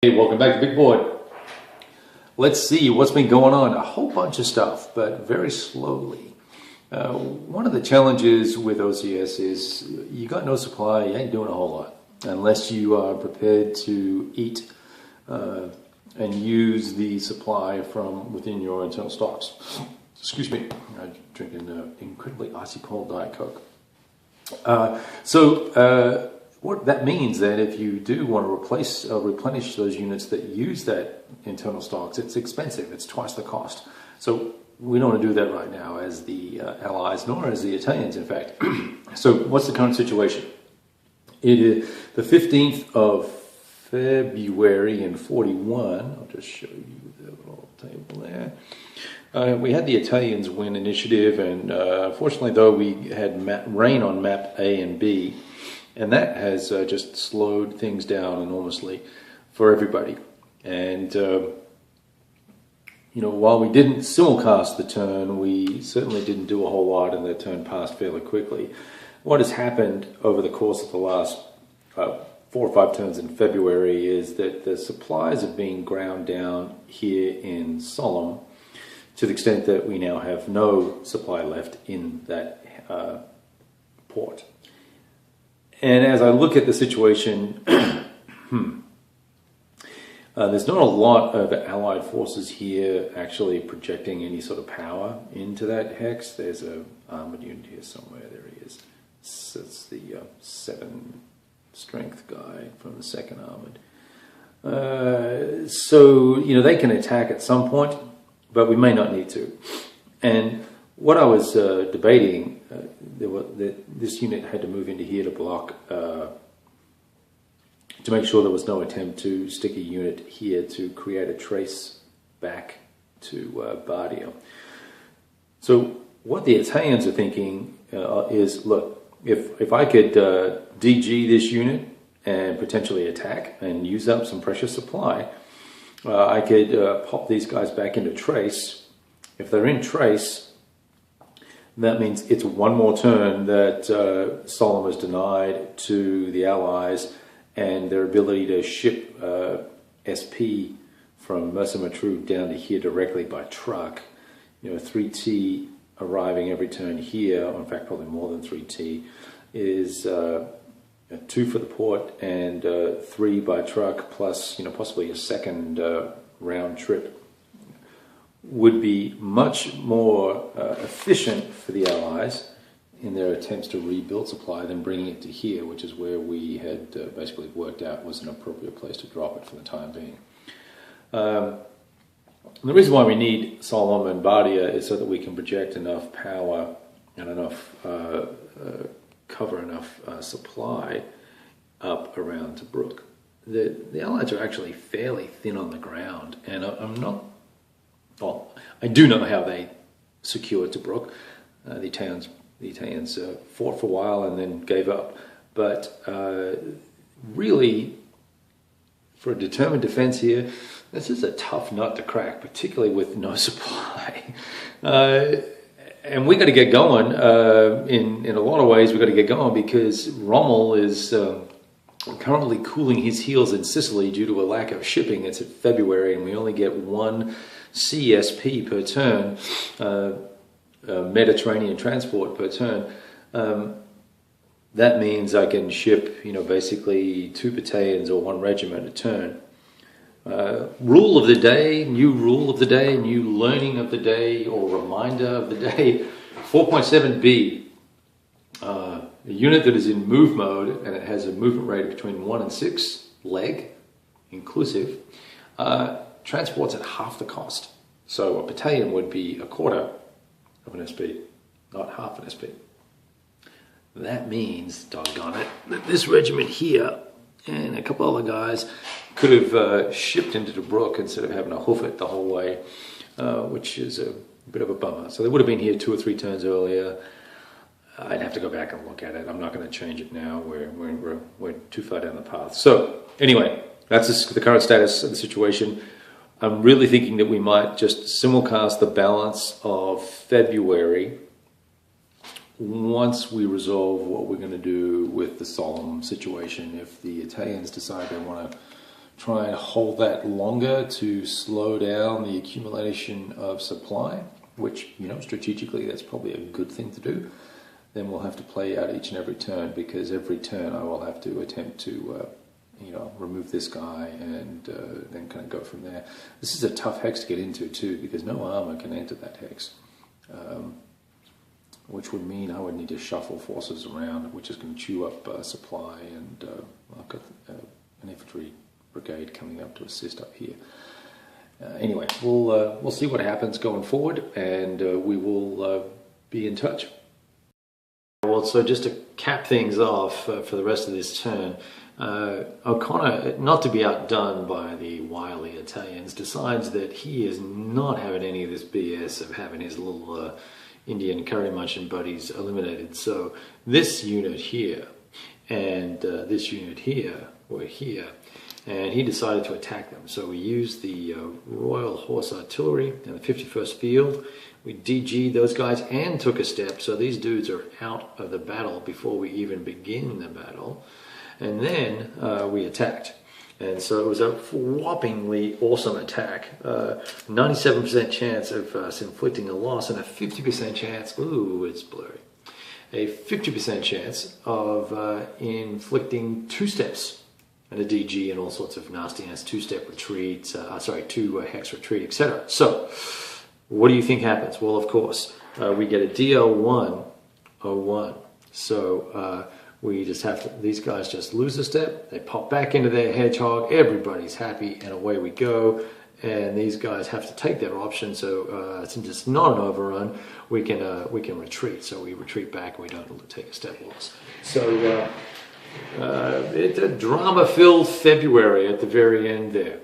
Hey, welcome back to Big Board. Let's see what's been going on. A whole bunch of stuff, but very slowly. One of the challenges with OCS is you got no supply, you ain't doing a whole lot. Unless you are prepared to eat and use the supply from within your internal stocks. Excuse me, I'm drinking an incredibly icy cold Diet Coke. What that means that if you do want to replenish those units that use that internal stocks, it's expensive. It's twice the cost. So we don't want to do that right now as the Allies, nor as the Italians, in fact. So what's the current situation? It is the 15th of February in 41. I'll just show you the little table there. We had the Italians win initiative, and fortunately, though, we had rain on map A and B. And that has just slowed things down enormously for everybody. And, while we didn't simulcast the turn, we certainly didn't do a whole lot, and the turn passed fairly quickly. What has happened over the course of the last 4 or 5 turns in February is that the supplies have been ground down here in Solemn to the extent that we now have no supply left in that port. And as I look at the situation, there's not a lot of Allied forces here actually projecting any sort of power into that hex. There's an armored unit here somewhere. There he is. It's the 7 strength guy from the 2nd armored. So they can attack at some point, but we may not need to. And what I was debating, this unit had to move into here to block, to make sure there was no attempt to stick a unit here to create a trace back to Bardia. So what the Italians are thinking is, look, if I could DG this unit and potentially attack and use up some precious supply, I could pop these guys back into trace. If they're in trace, that means it's one more turn that Solemn is denied to the Allies, and their ability to ship SP from Mersa Matruh down to here directly by truck. 3T arriving every turn here, or in fact probably more than 3T, is 2 for the port and 3 by truck, plus possibly a second round trip, would be much more efficient for the Allies in their attempts to rebuild supply than bringing it to here, which is where we had basically worked out was an appropriate place to drop it for the time being. The reason why we need Solemn and Bardia is so that we can project enough power and enough cover enough supply up around Tobruk. The Allies are actually fairly thin on the ground, and I'm not. Well, I do know how they secured Tobruk. The Italians fought for a while and then gave up. But really, for a determined defense here, this is a tough nut to crack, particularly with no supply. And we got to get going. In a lot of ways, we got to get going because Rommel is currently cooling his heels in Sicily due to a lack of shipping. It's February, and we only get 1 CSP per turn, Mediterranean transport per turn. That means I can ship, basically 2 battalions or 1 regiment a turn. Rule of the day, new rule of the day, new learning of the day, or reminder of the day, 4.7b. A unit that is in move mode and it has a movement rate of between 1 and 6 leg, inclusive, transports at half the cost. So a battalion would be a quarter of an SP, not half an SP. That means, doggone it, that this regiment here and a couple other guys could have shipped into Tobruk instead of having to hoof it the whole way, which is a bit of a bummer. So they would have been here 2 or 3 turns earlier. I'd have to go back and look at it. I'm not going to change it now. We're too far down the path. So anyway, that's the current status of the situation. I'm really thinking that we might just simulcast the balance of February once we resolve what we're going to do with the Solemn situation. If the Italians decide they want to try and hold that longer to slow down the accumulation of supply, which, strategically that's probably a good thing to do, then we'll have to play out each and every turn, because every turn I will have to attempt to remove this guy and then kind of go from there. This is a tough hex to get into too, because no armor can enter that hex, which would mean I would need to shuffle forces around, which is going to chew up supply, and I've got an infantry brigade coming up to assist up here. Anyway, we'll see what happens going forward, and we will be in touch. Well, so just to cap things off for the rest of this turn, O'Connor, not to be outdone by the wily Italians, decides that he is not having any of this BS of having his little Indian curry munching buddies eliminated. So this unit here and this unit here were here, and he decided to attack them. So we used the Royal Horse Artillery in the 51st Field. We DG'd those guys and took a step, so these dudes are out of the battle before we even begin the battle. And then we attacked. And so it was a whoppingly awesome attack. 97% chance of us inflicting a loss, and a 50% chance, ooh, it's blurry, a 50% chance of inflicting 2 steps and a DG and all sorts of nastiness, 2-step retreats, 2 hex retreat, etc. So what do you think happens? Well, of course, we get a DL101. So we just have to, these guys just lose a step, they pop back into their hedgehog, everybody's happy, and away we go. And these guys have to take their option, so since it's not an overrun, we can retreat. So we retreat back, and we don't take a step loss. So it's a drama-filled February at the very end there.